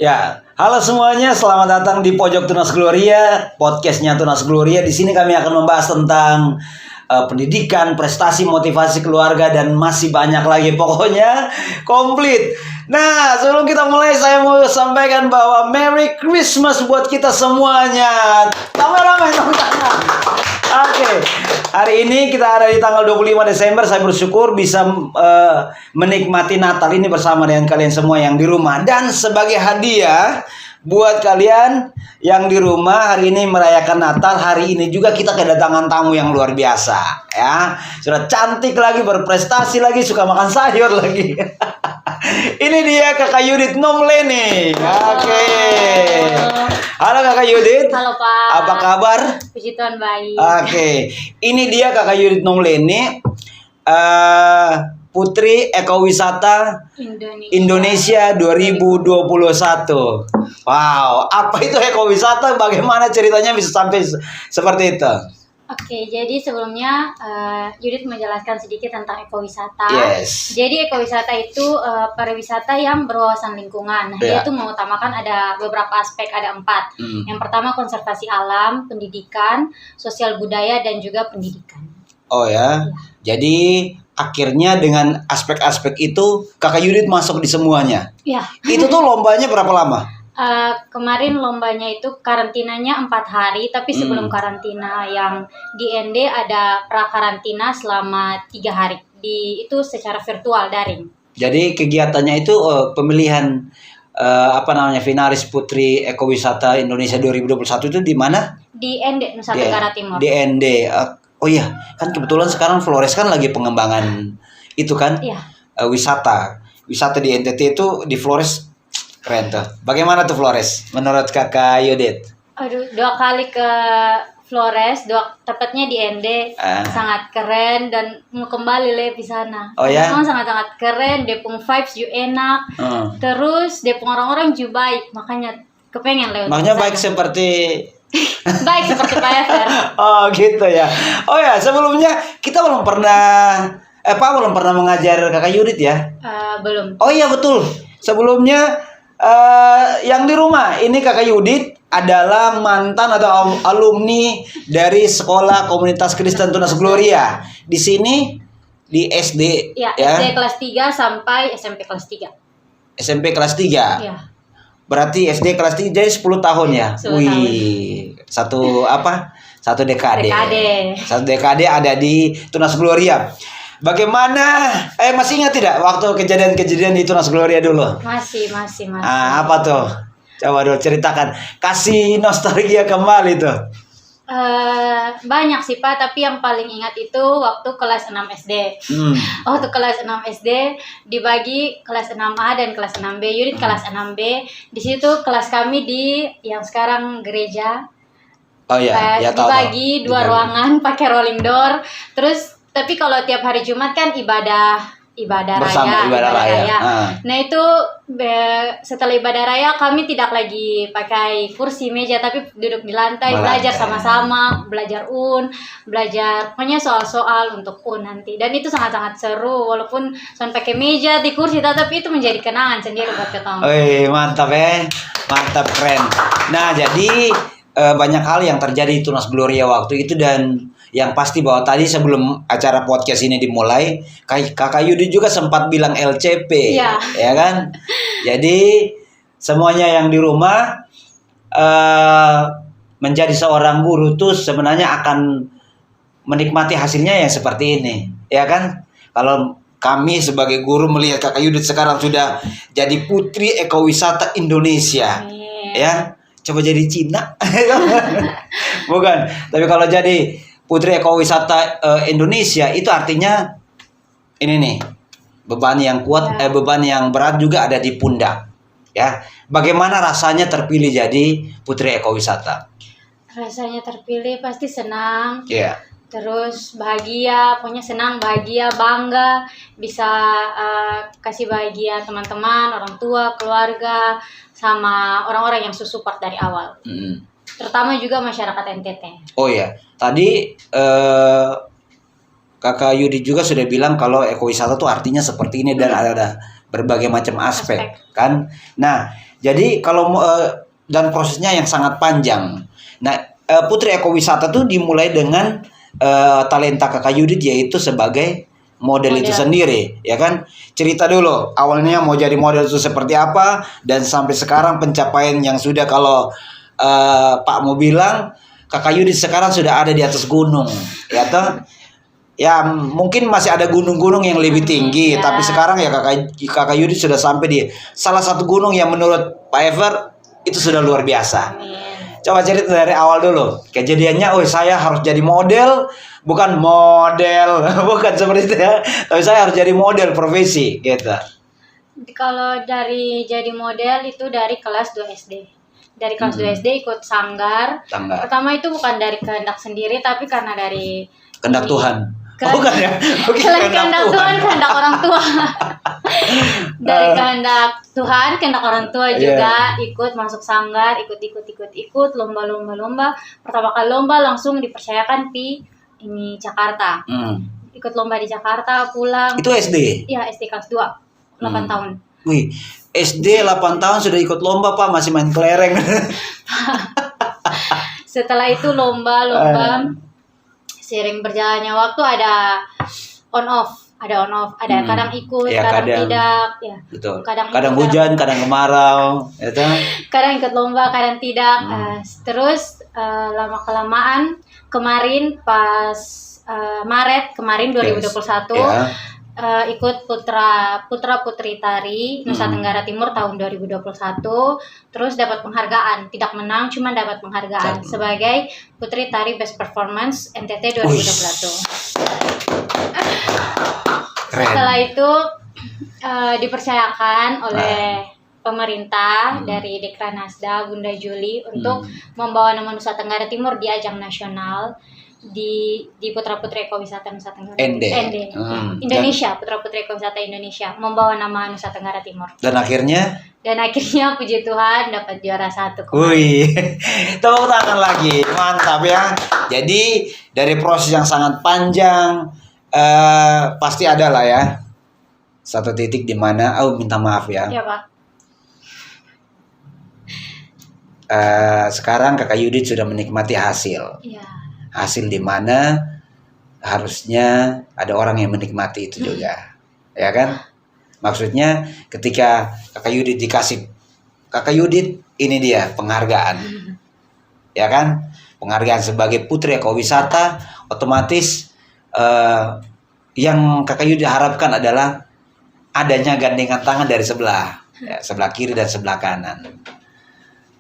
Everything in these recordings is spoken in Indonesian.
Ya, halo semuanya, selamat datang di Pojok Tunas Gloria, podcastnya Tunas Gloria. Di sini kami akan membahas tentang pendidikan, prestasi, motivasi keluarga, dan masih banyak lagi. Pokoknya komplit. Nah, sebelum kita mulai, saya mau sampaikan bahwa Merry Christmas buat kita semuanya. Ramai-ramai tepuk tangan. Oke, hari ini kita ada di tanggal 25 Desember. Saya bersyukur bisa menikmati Natal ini bersama dengan kalian semua yang di rumah. Dan sebagai hadiah buat kalian yang di rumah hari ini merayakan Natal, hari ini juga kita kedatangan tamu yang luar biasa, ya. Sudah cantik lagi, berprestasi lagi, suka makan sayur lagi. Ini dia Kakak Yudit Nomleni. Oke. Halo Kakak Yudit. Halo Pak. Apa kabar? Puji Tuhan baik. Oke. Ini dia Kakak Yudit Nomleni. Putri Ekowisata Indonesia 2021. Wow, apa itu ekowisata? Bagaimana ceritanya bisa sampai seperti itu? Oke, jadi sebelumnya Yudit menjelaskan sedikit tentang ekowisata. Yes. Jadi ekowisata itu pariwisata yang berwawasan lingkungan. Nah, dia itu mengutamakan ada beberapa aspek, ada 4. Yang pertama konservasi alam, pendidikan, sosial budaya, dan juga pendidikan. Oh ya. Jadi akhirnya dengan aspek-aspek itu Kakak Yudit masuk di semuanya. Ya. Itu tuh lombanya berapa lama? Kemarin lombanya itu karantinanya 4 hari, tapi sebelum karantina yang di ND ada pra-karantina selama 3 hari. Itu secara virtual daring. Jadi kegiatannya itu pemilihan finalis Putri Ekowisata Indonesia 2021 itu di mana? Di ND Nusa Tenggara Timur. Di ND. Oh iya, kan kebetulan sekarang Flores kan lagi pengembangan itu kan? Iya. Wisata di NTT itu di Flores. Keren tuh. Bagaimana tuh Flores menurut Kakak Yudit? Aduh, 2 kali ke Flores, tepatnya di ND, sangat keren dan mau kembali di sana. Oh ya? Sangat-sangat keren, Depung vibes juga enak. Terus Depung orang-orang juga baik, makanya kepengen lewat. Makanya baik seperti baik seperti Pak Ever. Oh gitu ya. Oh ya, sebelumnya kita belum pernah Pak belum pernah mengajar Kakak Yudit ya? Belum. Oh iya betul. Sebelumnya yang di rumah ini Kakak Yudit adalah mantan atau alumni dari Sekolah Komunitas Kristen Tunas Gloria. Di sini di SD ya. SD kelas 3 sampai SMP kelas 3. SMP kelas 3. Iya. Berarti SD kelas 3 jadi 10 tahun ya. 10 Wih. tahun. Satu dekade. Satu dekade ada di Tunas Gloria. Bagaimana? Masih ingat tidak waktu kejadian-kejadian di Tunas Gloria dulu? Masih. Apa tuh? Coba dulu ceritakan. Kasih nostalgia kembali tuh. Banyak sih Pak, tapi yang paling ingat itu waktu kelas 6 SD. Waktu kelas 6 SD dibagi kelas 6A dan kelas 6B. Yudit kelas 6B. Di situ kelas kami di yang sekarang gereja. Oh iya, dibagi 2 ruangan pakai rolling door. Terus tapi kalau tiap hari Jumat kan ibadah bersama, raya. Nah itu setelah ibadah raya kami tidak lagi pakai kursi meja, tapi duduk di lantai, belajar sama-sama, belajar pokoknya soal-soal untuk nanti. Dan itu sangat-sangat seru, walaupun sampai pakai meja di kursi, tapi itu menjadi kenangan sendiri buat kita. Mantap mantap, keren. Nah jadi banyak hal yang terjadi di Tunas Gloria waktu itu, dan yang pasti bahwa tadi sebelum acara podcast ini dimulai, Kakak Yudi juga sempat bilang LCP, ya kan? Jadi semuanya yang di rumah menjadi seorang guru tuh sebenarnya akan menikmati hasilnya yang seperti ini, ya kan? Kalau kami sebagai guru melihat Kakak Yudit sekarang sudah jadi Putri Ekowisata Indonesia, ya. Coba jadi Cina, bukan? Tapi kalau jadi Putri Ekowisata Indonesia itu artinya ini nih, beban yang kuat, beban yang berat juga ada di pundak, ya. Bagaimana rasanya terpilih jadi Putri Ekowisata? Rasanya terpilih pasti senang. Iya. Terus bahagia, pokoknya senang, bahagia, bangga bisa kasih bahagia teman-teman, orang tua, keluarga, sama orang-orang yang support dari awal. Terutama juga masyarakat NTT. Oh ya, tadi Kakak Yudi juga sudah bilang kalau ekowisata tuh artinya seperti ini dan ada berbagai macam aspek. Kan. Nah, Jadi kalau dan prosesnya yang sangat panjang. Nah, Putri Ekowisata tuh dimulai dengan talenta Kakak Yudit, yaitu sebagai model itu sendiri, ya kan? Cerita dulu awalnya mau jadi model itu seperti apa, dan sampai sekarang pencapaian yang sudah, kalau Pak mau bilang Kakak Yudit sekarang sudah ada di atas gunung, ya toh? Ya mungkin masih ada gunung-gunung yang lebih tinggi, tapi sekarang ya kakak Yudi sudah sampai di salah satu gunung yang menurut Pak Ever itu sudah luar biasa. Coba cerita dari awal dulu. Kejadiannya, saya harus jadi model, bukan model, bukan seperti itu ya. Tapi saya harus jadi model profesi, gitu. Kalau dari jadi model itu dari kelas 2 SD. Dari kelas 2 SD ikut sanggar. Pertama itu bukan dari kehendak sendiri, tapi karena dari kehendak Tuhan. Bukan ya? Selain kehendak Tuhan, kehendak orang tua. Dari kehendak Tuhan, kehendak orang tua juga ikut masuk sanggar, ikut lomba. Pertama kali lomba langsung dipercayakan di Jakarta. Ikut lomba di Jakarta, pulang. Itu SD? Iya, SD kelas 2, 8 tahun. Wih, SD 8 tahun sudah ikut lomba, Pak, masih main kelereng. Setelah itu lomba. Sering berjalannya waktu ada on off, ada kadang ikut, kadang tidak, ya. Betul. Kadang hujan, kadang kemarau, ya toh? Kadang ikut lomba, kadang tidak. Terus lama kelamaan kemarin pas Maret kemarin 2021 ikut putra putri tari Nusa Tenggara Timur tahun 2021, terus dapat penghargaan, tidak menang, cuma dapat penghargaan sebagai putri tari best performance NTT 2021. Setelah itu dipercayakan oleh pemerintah dari Dekranasda Bunda Juli untuk membawa nama Nusa Tenggara Timur di ajang nasional di Putra Putri Ekowisata Nusa Tenggara Indonesia, Putra Putri Ekowisata Indonesia, membawa nama Nusa Tenggara Timur. Dan akhirnya puji Tuhan dapat juara 1. Wih, tepuk tangan lagi, mantap ya. Jadi dari proses yang sangat panjang, pasti ada lah ya satu titik di mana, minta maaf ya. Iya, Pak. Sekarang Kakak Yudit sudah menikmati hasil. Iya. Hasil di mana harusnya ada orang yang menikmati itu juga, ya kan? Maksudnya ketika Kakak Yudit dikasih, Kakak Yudit ini dia penghargaan, ya kan? Penghargaan sebagai Putri Ekowisata, otomatis yang Kakak Yudit harapkan adalah adanya gandengan tangan dari sebelah kiri dan sebelah kanan,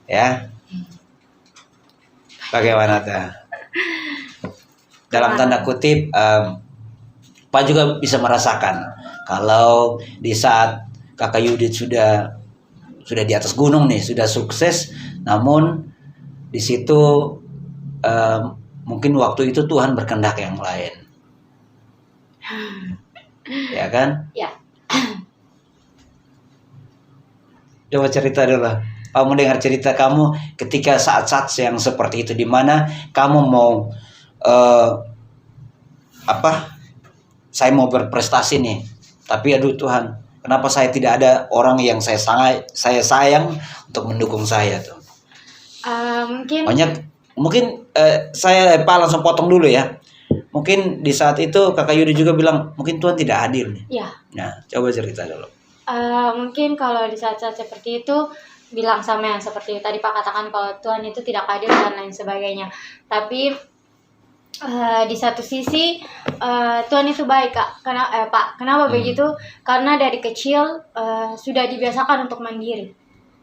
ya. Bagaimana tuh? Dalam tanda kutip, Pak juga bisa merasakan kalau di saat Kakak Yudit sudah di atas gunung nih, sudah sukses, namun di situ mungkin waktu itu Tuhan berkehendak yang lain, ya kan? Ya. Coba cerita dulu. Kamu dengar cerita kamu ketika saat-saat yang seperti itu, di mana kamu mau saya mau berprestasi nih, tapi aduh Tuhan, kenapa saya tidak ada orang yang saya sayang untuk mendukung saya tuh? Mungkin saya langsung potong dulu ya. Mungkin di saat itu Kakak Yudi juga bilang mungkin Tuhan tidak adil nih. Iya. Nah, coba cerita dulu. Mungkin kalau di saat-saat seperti itu bilang sama yang seperti tadi Pak katakan, kalau Tuhan itu tidak adil dan lain sebagainya. Tapi di satu sisi Tuhan itu baik, Kak. Pak, kenapa begitu? Karena dari kecil sudah dibiasakan untuk mandiri.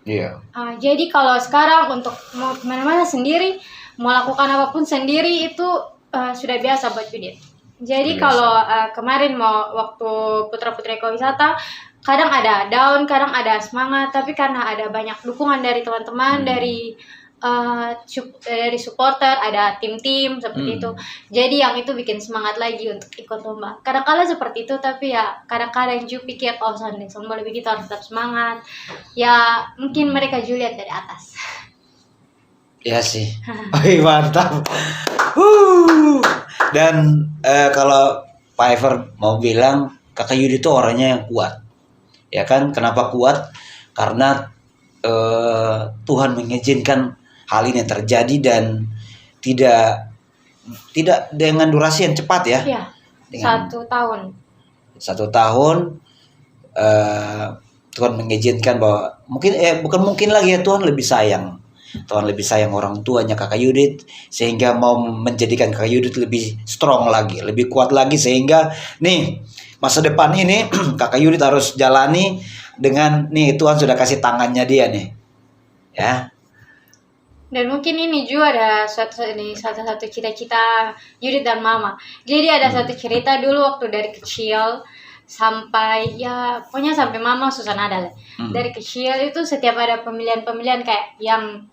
Iya. Jadi kalau sekarang untuk mau kemana-mana sendiri, mau lakukan apapun sendiri itu sudah biasa buat Yudit. Jadi kalau kemarin mau waktu Putra Putri Ekowisata, kadang ada down, kadang ada semangat, tapi karena ada banyak dukungan dari teman-teman, dari supporter, ada tim-tim seperti itu. Jadi yang itu bikin semangat lagi untuk ikut lomba. Kadang-kadang seperti itu, tapi ya kadang-kadang juga pikir boleh begitu, harus tetap semangat. Ya mungkin mereka juga lihat dari atas. Ya sih. Mantap. Dan kalau Pak Ever mau bilang Kakak Yudi itu orangnya yang kuat. Ya kan? Kenapa kuat? Karena Tuhan mengizinkan hal ini terjadi dan tidak dengan durasi yang cepat ya. Iya. Dengan 1 tahun. 1 tahun Tuhan mengizinkan bahwa bukan mungkin lagi ya, Tuhan lebih sayang. Tuhan lebih sayang orang tuanya Kakak Yudit sehingga mau menjadikan Kakak Yudit lebih strong lagi, lebih kuat lagi, sehingga nih masa depan ini Kakak Yudit harus jalani dengan nih Tuhan sudah kasih tangannya dia nih. Ya. Dan mungkin ini juga ada satu cita-cita Yudit dan Mama. Jadi ada satu cerita dulu waktu dari kecil sampai ya pokoknya sampai Mama susah nada lah. Dari kecil itu setiap ada pemilihan-pemilihan kayak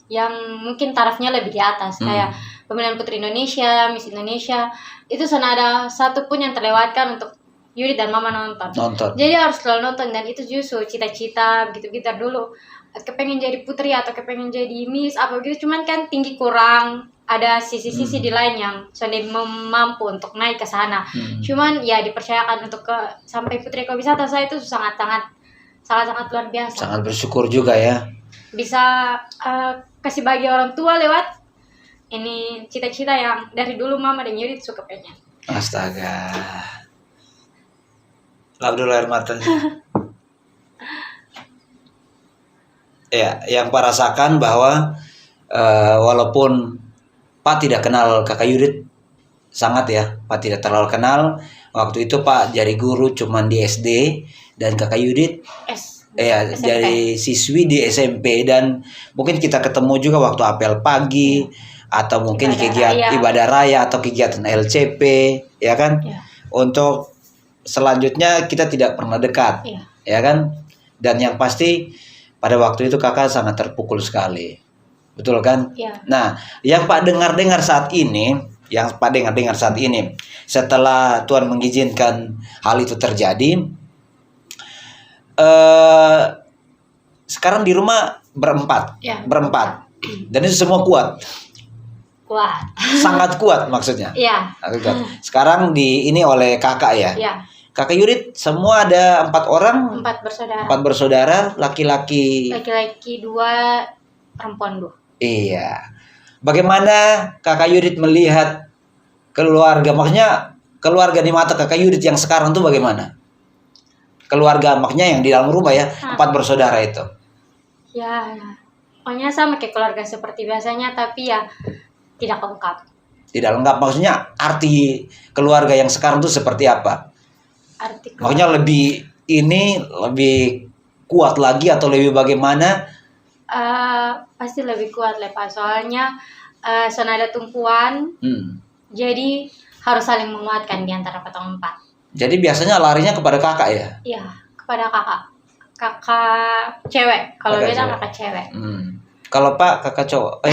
yang mungkin tarafnya lebih di atas, kayak pemilihan Putri Indonesia, Miss Indonesia, itu sana ada satu pun yang terlewatkan untuk Yudit dan Mama nonton. Jadi harus selalu nonton, dan itu justru cita-cita begitu-begitu dulu. Kepengen jadi putri atau kepengen jadi miss apa gitu, cuman kan tinggi kurang, ada sisi-sisi di lain yang sudah mampu untuk naik ke sana. Cuman ya dipercayakan untuk sampai putri ekowisata, saya itu sangat-sangat luar biasa. Sangat bersyukur juga ya. Bisa kasih bagi orang tua lewat ini cita-cita yang dari dulu Mama dan Yudit suka pengen. Astaga. Lap dulu air matanya. Ya, yang Pak rasakan bahwa walaupun Pak tidak kenal Kakak Yudit sangat ya, Pak tidak terlalu kenal. Waktu itu Pak jadi guru cuman di SD, dan Kakak Yudit SMP. jadi siswi di SMP, dan mungkin kita ketemu juga waktu apel pagi atau mungkin kegiatan ibadah raya atau kegiatan LCP, ya kan? Ya. Untuk selanjutnya kita tidak pernah dekat, ya kan? Dan yang pasti pada waktu itu Kakak sangat terpukul sekali, betul kan? Ya. Nah, yang Pak dengar saat ini, setelah Tuhan mengizinkan hal itu terjadi, sekarang di rumah berempat, dan itu semua kuat, sangat kuat maksudnya. Iya. Sekarang ini oleh kakak ya. Iya. Kakak Yudit semua ada 4 orang. 4 bersaudara. 4 bersaudara, laki-laki 2, perempuan 2. Iya. Bagaimana Kakak Yudit melihat keluarga? Maksudnya keluarga di mata Kakak Yudit yang sekarang tuh bagaimana? Keluarga maksudnya yang di dalam rumah ya, 4 bersaudara itu. Ya, pokoknya sama kayak keluarga seperti biasanya, tapi ya tidak lengkap. Tidak lengkap, maksudnya arti keluarga yang sekarang tuh seperti apa? Maksudnya lebih kuat lagi atau lebih bagaimana? Pasti lebih kuat lah Pak, soalnya ada tumpuan, jadi harus saling menguatkan di antara ketong 4. Jadi biasanya larinya kepada kakak ya? Iya, kepada kakak cewek. Kalau beda kakak cewek. Kalau Pak kakak cowok.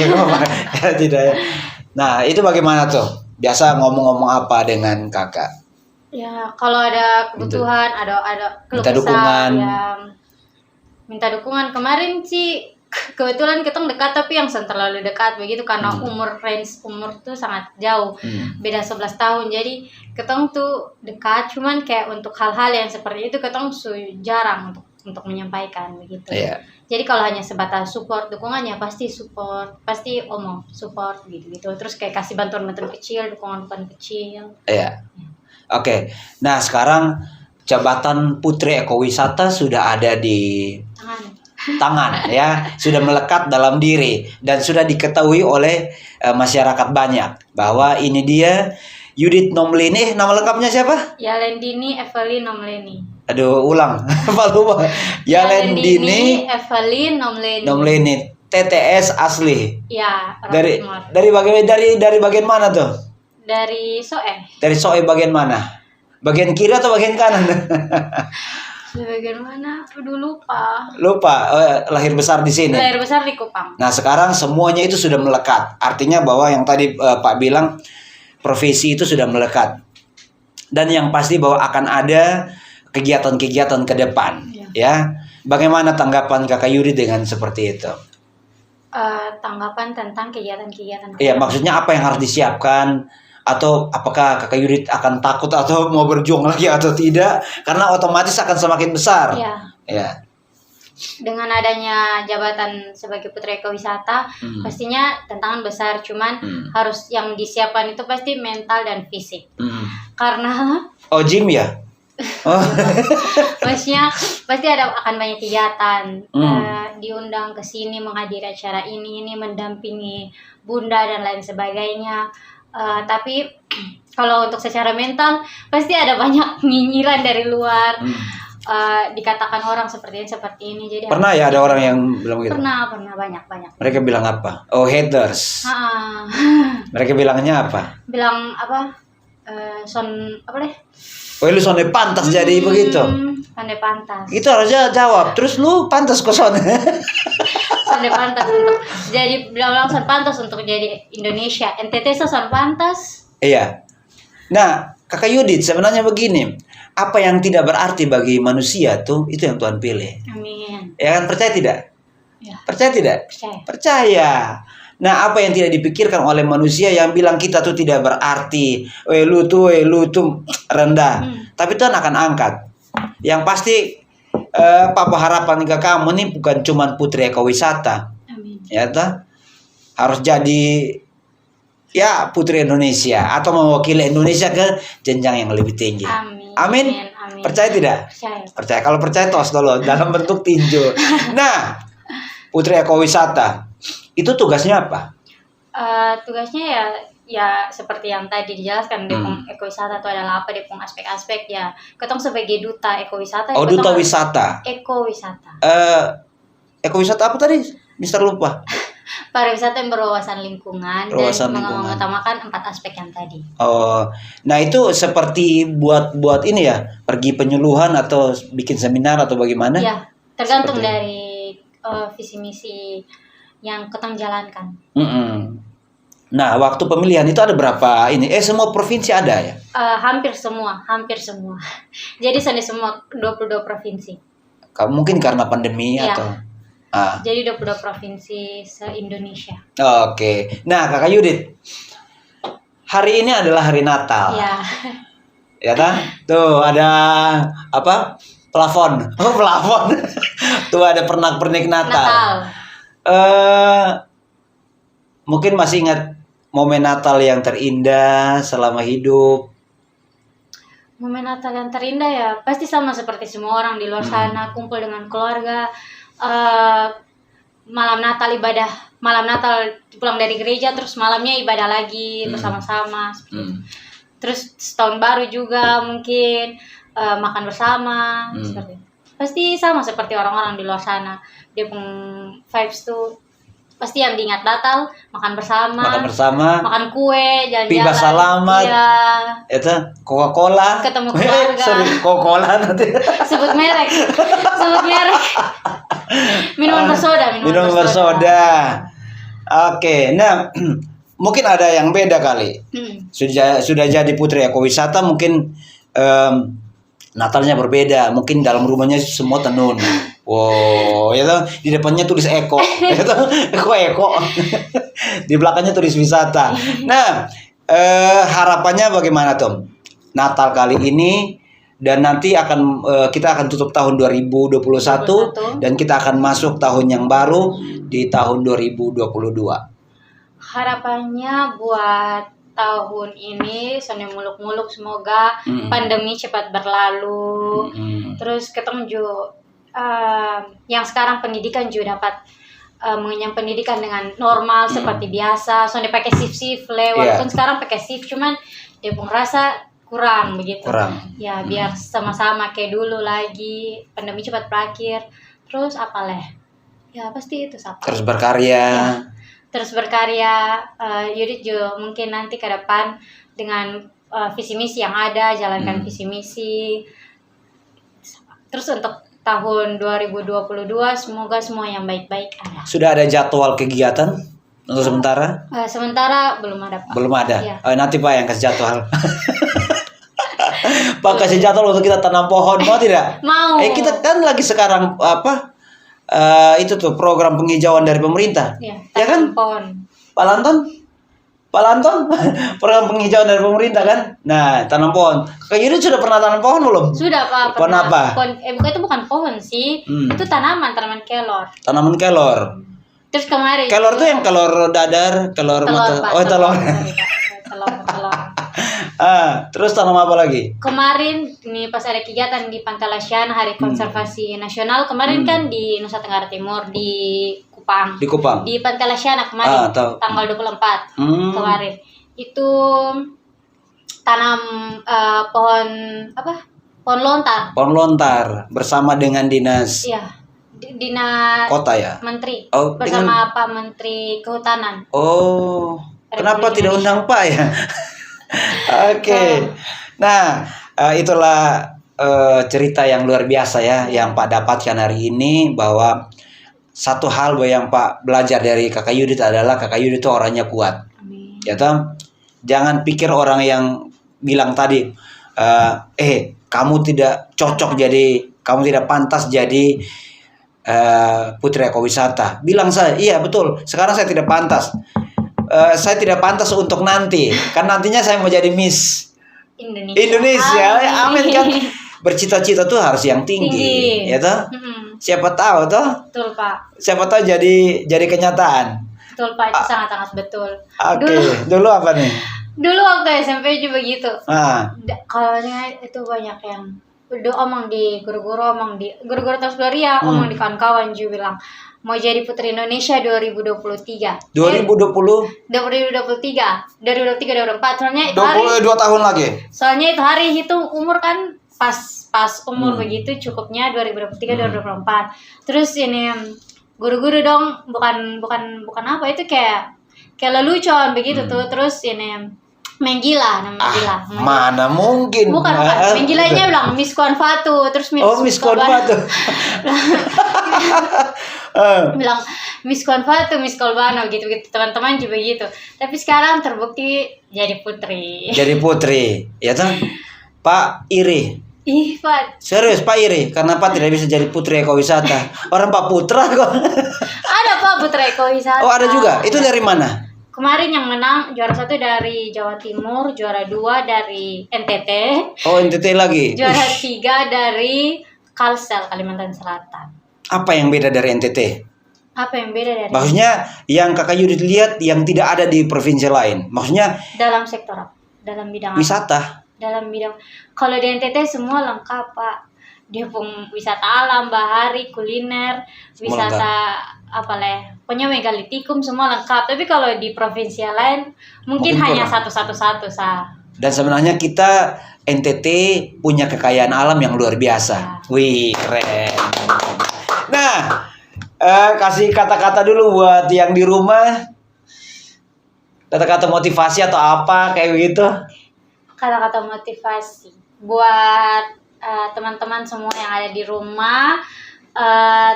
Tidak ya. Nah itu bagaimana tuh? Biasa ngomong-ngomong apa dengan kakak? Ya kalau ada kebutuhan, ada minta dukungan. Minta dukungan. Kemarin sih kebetulan kita dekat, tapi yang terlalu dekat begitu karena range umur tuh sangat jauh, beda 11 tahun. Jadi ketong tuh dekat, cuman kayak untuk hal-hal yang seperti itu ketong jarang untuk menyampaikan begitu. Jadi kalau hanya sebatas support, dukungannya pasti support, pasti omong support gitu. Terus kayak kasih bantuan kecil, dukungan kecil. Oke. Nah sekarang jabatan Putri Ekowisata sudah ada di tangan ya, sudah melekat dalam diri dan sudah diketahui oleh masyarakat banyak bahwa ini dia Yudit Nomleni. Nama lengkapnya siapa? Yalendini Evelyn Nomleni. Aduh, ulang. Apa lupa? Yalendini Evelyn Nomleni. TTS asli. Ya. Dari bagian mana tuh? Dari Soe. Dari Soe bagian mana? Bagian kiri atau bagian kanan? Bagian mana? Aduh lupa. Lahir besar di sini. Lahir besar di Kupang. Nah sekarang semuanya itu sudah melekat. Artinya bahwa yang tadi Pak bilang profesi itu sudah melekat. Dan yang pasti bahwa akan ada kegiatan-kegiatan ke depan. Ya. Bagaimana tanggapan Kakak Yudit dengan seperti itu? Tanggapan tentang kegiatan-kegiatan. Iya, maksudnya apa yang harus disiapkan? Atau apakah Kakak Yudit akan takut atau mau berjuang lagi atau tidak? Karena otomatis akan semakin besar. Iya. dengan adanya jabatan sebagai Putri Ekowisata, pastinya tantangan besar. Cuman harus yang disiapkan itu pasti mental dan fisik. Karena Oh, gym ya? Oh. maksudnya pasti akan banyak kegiatan. Diundang ke sini menghadiri acara ini mendampingi bunda dan lain sebagainya. Tapi kalau untuk secara mental pasti ada banyak nyinyiran dari luar. Dikatakan orang seperti ini jadi Pernah ya ada orang yang bilang gitu? Pernah banyak. Mereka bilang apa? Oh, haters. Mereka bilangnya apa? Bilang apa? Son apa deh? Oh, lu sonde pantas jadi begitu. Sonde pantas. Itu harusnya jawab. Terus lu pantas kok sonde. Sonde pantas untuk jadi bilang son pantas untuk jadi Indonesia. NTT son pantas. Iya. Nah, Kakak Yudit sebenarnya begini. Apa yang tidak berarti bagi manusia tuh itu yang Tuhan pilih. Amin. Ya kan, percaya tidak? Ya. Percaya tidak? Percaya. Percaya. Nah, apa yang tidak dipikirkan oleh manusia yang bilang kita tuh tidak berarti, lu tuh rendah. Tapi Tuhan akan angkat. Yang pasti Papa harapan ke kamu nih bukan cuma Putri Ekowisata. Amin. Ya toh? Harus jadi ya Putri Indonesia atau mewakili Indonesia ke jenjang yang lebih tinggi. Amin. Amin. Amin. Percaya tidak? Percaya. Percaya. Kalau percaya tos dulu dalam bentuk tinju. Nah, Putri Ekowisata itu tugasnya apa? Tugasnya ya seperti yang tadi dijelaskan, Depong Ekowisata itu adalah apa, Depong aspek-aspek ya. Ketong sebagai duta ekowisata. Oh, duta wisata. Ekowisata. Ekowisata apa tadi? Mister lupa. Pariwisata yang berwawasan lingkungan dan mengutamakan 4 aspek yang tadi. Oh, nah itu seperti buat ini ya, pergi penyuluhan atau bikin seminar atau bagaimana? Ya, tergantung dari visi misi yang ketong jalankan. Nah, waktu pemilihan itu ada berapa ini? Semua provinsi ada ya? Hampir semua. Jadi semua 22 provinsi. Mungkin karena pandemi ya. Atau? Jadi 22 provinsi se-Indonesia. Oke. Nah, Kakak Yudit, hari ini adalah hari Natal. Ya. Ya kan? Tuh ada apa? Plafon. Oh, plafon. Tuh ada pernak-pernik Natal. Mungkin masih ingat momen Natal yang terindah selama hidup? Momen Natal yang terindah ya pasti sama seperti semua orang di luar sana, kumpul dengan keluarga. Malam Natal pulang dari gereja terus malamnya ibadah lagi bersama-sama terus tahun baru juga mungkin makan bersama seperti itu. Pasti sama seperti orang-orang di luar sana. Dia pun vibes tuh pasti yang diingat Natal, makan bersama, makan kue, jalan-jalan, Piba salamat, itu Coca-Cola, ketemu keluarga, Coca-Cola nanti sebut merek, minuman bersoda. Oke, nah mungkin ada yang beda kali. Sudah jadi Putri Ekowisata mungkin Natalnya berbeda, mungkin dalam rumahnya semua tenun. Wow, ya toh, di depannya tulis Eko, ya toh, Eko. Di belakangnya tulis wisata. Nah, harapannya bagaimana Tom? Natal kali ini dan nanti kita akan tutup tahun 2021 dan kita akan masuk tahun yang baru di tahun 2022. Harapannya buat tahun ini soalnya muluk-muluk semoga pandemi cepat berlalu. Terus ketemu juga yang sekarang pendidikan juga dapat mengenyam pendidikan dengan normal seperti biasa. Soalnya pakai shift walaupun sekarang pakai shift cuman dia pun rasa kurang begitu. Ya biar sama-sama kayak dulu lagi, pandemi cepat berakhir. Terus apalah? Ya pasti itu Sapa. Terus berkarya. Terus berkarya, Yudit juga mungkin nanti ke depan dengan visi misi yang ada, jalankan visi misi. Terus untuk tahun 2022 semoga semua yang baik-baik ada. Sudah ada jadwal kegiatan untuk sementara? Sementara belum ada, Pak. Belum ada. Ya. Nanti Pak yang kasih jadwal. Pak kasih jadwal untuk kita tanam pohon, mau tidak? Mau. Kita kan lagi sekarang itu tuh program penghijauan dari pemerintah. Ya kan? Pohon. Pak Lanton? Pak Lanton, program penghijauan dari pemerintah kan? Nah, tanam pohon. Kakak Yudit sudah pernah tanam pohon belum? Sudah Pak. Pohon apa? Bukan, itu bukan pohon sih. Itu tanaman kelor. Tanaman kelor. Terus kemarin Kelor tuh yang kelor dadar, kelor mata. Pak, Oh, telur. telur. Terus tanam apa lagi? Kemarin nih pas ada kegiatan di Pantalasiana Hari Konservasi Nasional kemarin kan di Nusa Tenggara Timur di Kupang. Di Kupang. Di Pantalasiana kemarin tahu. tanggal 24 kemarin. Itu tanam pohon apa? Pohon lontar. Pohon lontar bersama dengan dinas Iya. Dinas kota ya. Menteri Oh, bersama Pak Menteri Kehutanan. Oh, kenapa tidak undang Pak ya? Oke. Nah, itulah cerita yang luar biasa ya yang Pak dapatkan hari ini, bahwa satu hal yang Pak belajar dari Kakak Yudit adalah Kakak Yudit itu orangnya kuat. Amin. Ya toh? Jangan pikir orang yang bilang tadi kamu tidak cocok jadi, kamu tidak pantas jadi putri ekowisata. Bilang saya, iya betul. Sekarang saya tidak pantas. Saya tidak pantas untuk nanti. Kan nantinya saya mau jadi Miss Indonesia. Amin kan. Bercita-cita tuh harus yang tinggi. Ya toh? Siapa tahu toh? Betul Pak. Siapa tahu jadi kenyataan. Betul Pak, itu sangat-sangat betul. Oke, dulu apa nih? Dulu waktu SMP juga gitu. Kalau itu banyak yang omong di guru-guru Transgloria, omong di kawan-kawan juga bilang mau jadi Putri Indonesia 2023. 2023, 2024. Soalnya itu hari 22 tahun lagi. Soalnya itu hari hitung umur kan pas umur begitu cukupnya 2023 2024. Terus ini guru-guru dong bukan apa itu kayak lelucon begitu tuh. Terus ini Menggila, Menggila. Mana mungkin? Bukan. Menggilanya bilang Miss Konfatu, terus Miss Konfatu. bilang Miss Konfatu, Miss Kolbana gitu teman-teman juga gitu. Tapi sekarang terbukti jadi putri. Jadi putri, ya toh? Pak iri. Ih, Pak. Serius Pak iri, karena Pak tidak bisa jadi putri ekowisata. Orang Pak Putra kok. Ada Pak Putra Ekowisata. Oh, ada juga. Itu dari mana? Kemarin yang menang juara 1 dari Jawa Timur, juara 2 dari NTT. Oh, NTT lagi. Juara 3 dari Kalsel, Kalimantan Selatan. Apa yang beda dari NTT? Apa yang beda dari? Maksudnya yang Kakak Yudit lihat yang tidak ada di provinsi lain. Maksudnya dalam sektor apa? Dalam bidang wisata. Apa? Dalam bidang, kalau di NTT semua lengkap Pak. Dia pun wisata alam, bahari, kuliner, Semua wisata apa leh, pokoknya megalitikum semua lengkap. Tapi kalau di provinsi yang lain mungkin hanya kurang. satu sah. Dan sebenarnya kita NTT punya kekayaan alam yang luar biasa. Ya. Wih, keren. Nah, kasih kata-kata dulu buat yang di rumah. Kata-kata motivasi atau apa kayak begitu. Kata-kata motivasi buat teman-teman semua yang ada di rumah,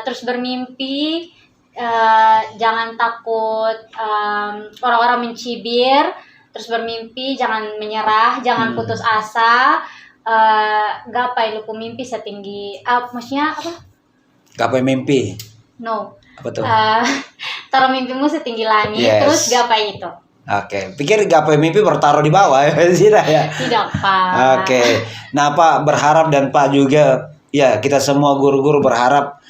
terus bermimpi, jangan takut orang-orang mencibir, terus bermimpi, jangan menyerah, jangan putus asa, gapai lupu mimpi setinggi maksudnya apa? Gapai mimpi. No. Apa tuh? Taruh mimpimu setinggi langit, Yes. terus gapai itu. Oke, pikir gapai mimpi bertaruh di bawah ya, tidak ya? Tidak, Pak. Oke, nah Pak berharap dan Pak juga, ya kita semua guru-guru berharap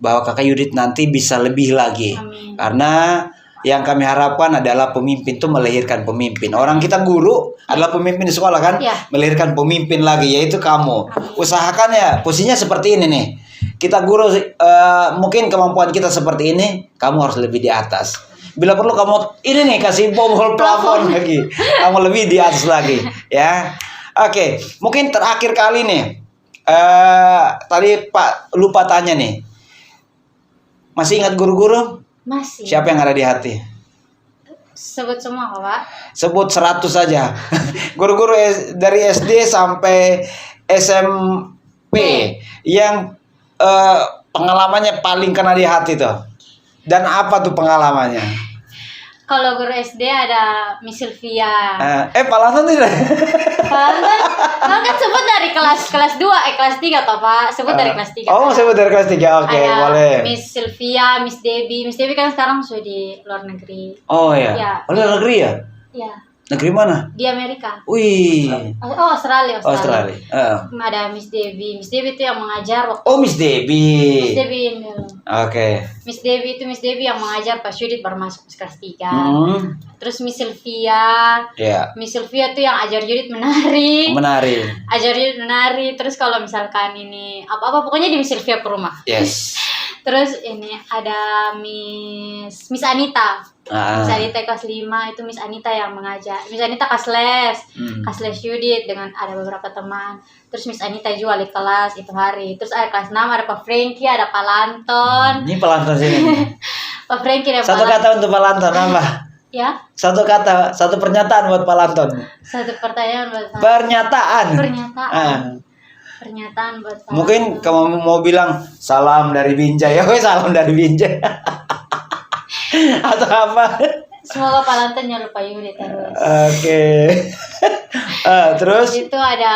bahwa Kakak Yudit nanti bisa lebih lagi. Amin. Karena yang kami harapkan adalah pemimpin itu melahirkan pemimpin. Orang kita guru adalah pemimpin di sekolah kan, Ya. melahirkan pemimpin lagi, yaitu kamu. Usahakan ya, posisinya seperti ini nih. Kita guru, mungkin kemampuan kita seperti ini, kamu harus lebih di atas. Bila perlu kamu ini nih kasih bobol plafon lagi, kamu lebih di atas lagi, ya. Oke, mungkin terakhir kali nih, tadi Pak lupa tanya nih, masih ingat guru-guru? Masih. Siapa yang ada di hati? Sebut semua kok, Pak. Sebut 100 saja. Guru-guru dari SD sampai SMP yang pengalamannya paling kena di hati tuh. Dan apa tuh pengalamannya? Kalau guru SD ada Miss Sylvia. Pak Lanton tidak? Kan sebut dari kelas 2, kelas 3 toh, Pak. Sebut dari kelas 3. Oh, sebut dari kelas 3. Oke, ada boleh. Miss Sylvia, Miss Debbie. Miss Debbie kan sekarang sudah di luar negeri. Oh ya. Ya. Oh, luar negeri ya? Ya, Negeri mana? di Amerika. Wih, Oh, Australia. Australia. Ada Miss Debbie. Miss Debbie itu yang mengajar waktu. Oh, Miss Miss Debbie. Debbie ini. Oke. Miss Debbie yang mengajar pas Judith baru masuk kelas 3. Terus Miss Sylvia. Ya. Miss Sylvia tuh yang ajar Judith menari. Ajar Judith menari. Terus kalau misalkan ini apa-apa pokoknya di Miss Sylvia ke rumah. Yes. Terus ini ada Miss Anita. Miss Anita kelas 5 itu Miss Anita yang mengajar. Miss Anita kelas les Judith dengan ada beberapa teman. Terus Miss Anita juga wali kelas itu hari. Terus ada kelas 6 ada Pak Frankie, ada Pak Lanton. Ini Pak Lanton sini. Pak Frankie ada Satu kata untuk Pak Lanton apa? Ya. Satu kata, satu pernyataan buat Pak Lanton. Satu pertanyaan buat Pak. Pernyataan. Pernyataan buat Pak. Mungkin kamu mau bilang salam dari Binjai. Ya, salam dari Binjai. Atau apa? Semoga Pak Lanton jangan lupa Yudi terus. Oke. Terus itu ada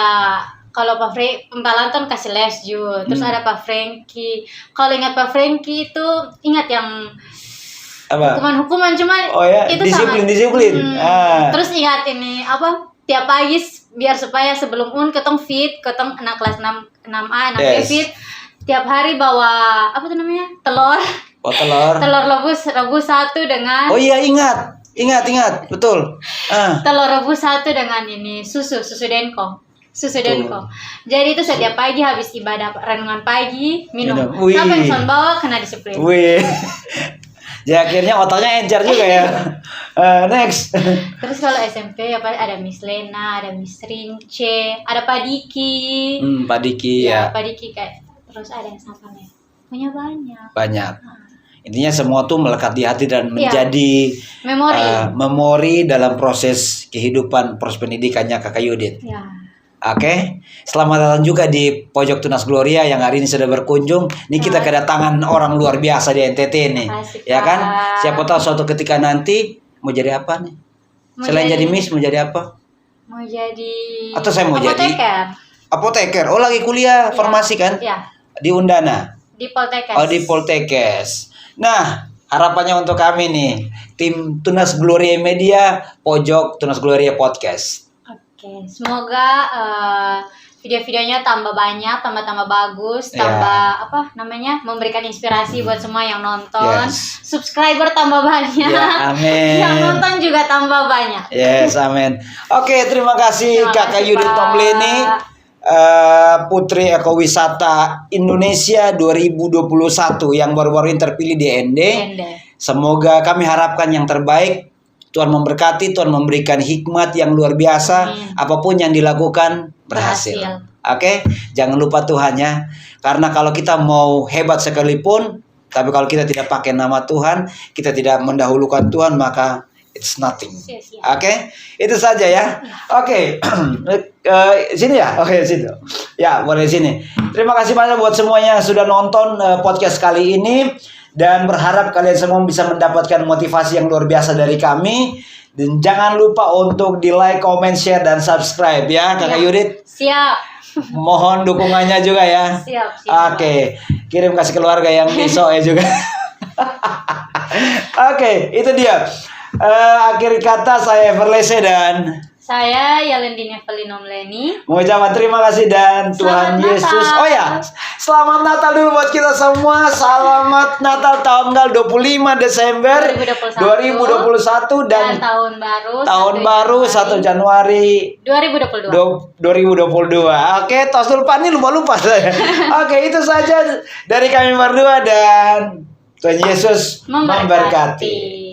kalau Pak Lanton kasih les juga. Terus ada Pak Frankie. Kalau ingat Pak Frankie itu ingat yang apa? Hukuman cuma itu disiplin. Terus ingat ini apa? Tiap pagi biar supaya sebelum ketong fit, ketong anak kelas 6A, 6B fit. Tiap hari bawa apa tuh namanya? Telur. Telur rebus satu dengan. Oh iya, ingat, betul. Telur rebus satu dengan ini susu denko. Jadi itu setiap pagi habis ibadah renungan pagi minum. Sampai yang bawa kena disiplin. Wih. Ya akhirnya otaknya encer juga ya. Next. Terus kalau SMP apa ada Miss Lena, ada Miss Rince, ada Pak Diki. Pak Diki ya. Pak Diki kayak terus ada yang siapa nih? Punya banyak. Intinya semua tuh melekat di hati dan menjadi memori dalam proses kehidupan proses pendidikannya Kakak Yudit. Ya. Oke, selamat datang juga di Pojok Tunas Gloria yang hari ini sudah berkunjung. Ini kita kedatangan orang luar biasa di NTT nih, ya kan? Siapa tahu suatu ketika nanti mau jadi apa nih? Selain jadi Miss mau jadi apa? Mau jadi. Atau saya mau jadi apoteker. Oh lagi kuliah farmasi kan? Iya. Di Undana. Di Poltekkes. Oh di Poltekkes. Nah harapannya untuk kami nih tim Tunas Gloria Media Pojok Tunas Gloria Podcast. Oke, semoga video-videonya tambah banyak, tambah bagus, tambah memberikan inspirasi buat semua yang nonton. Subscriber tambah banyak. Amin. Yang nonton juga tambah banyak. Yes, amin. Oke, terima kasih Kakak Yudit Tomleni, Putri Ekowisata Indonesia 2021 yang baru-baru ini terpilih di ND. Semoga kami harapkan yang terbaik. Tuhan memberkati, Tuhan memberikan hikmat yang luar biasa. Apapun yang dilakukan berhasil. Oke, jangan lupa Tuhan ya. Karena kalau kita mau hebat sekalipun, tapi kalau kita tidak pakai nama Tuhan, kita tidak mendahulukan Tuhan, maka it's nothing. Oke, itu saja ya. Oke, sini ya. Oke, situ. Ya, boleh sini. Terima kasih banyak buat semuanya yang sudah nonton podcast kali ini. Dan berharap kalian semua bisa mendapatkan motivasi yang luar biasa dari kami. Dan jangan lupa untuk di like, comment, share, dan subscribe ya Kakak Yudit. Siap. Mohon dukungannya juga ya. Siap. Oke, kirim kasih keluarga yang di SOE juga. Oke, itu dia. Akhir kata saya Everlese dan saya Yalendine Felinomleni mengucapkan terima kasih dan Tuhan Yesus. Oh ya, selamat Natal dulu buat kita semua. Selamat Natal tanggal 25 Desember 2021 dan tahun baru 1 Januari 2022. Oke, tos dulu Pak, ini lupa saya. Oke, itu saja dari kami berdua dan Tuhan Yesus memberkati.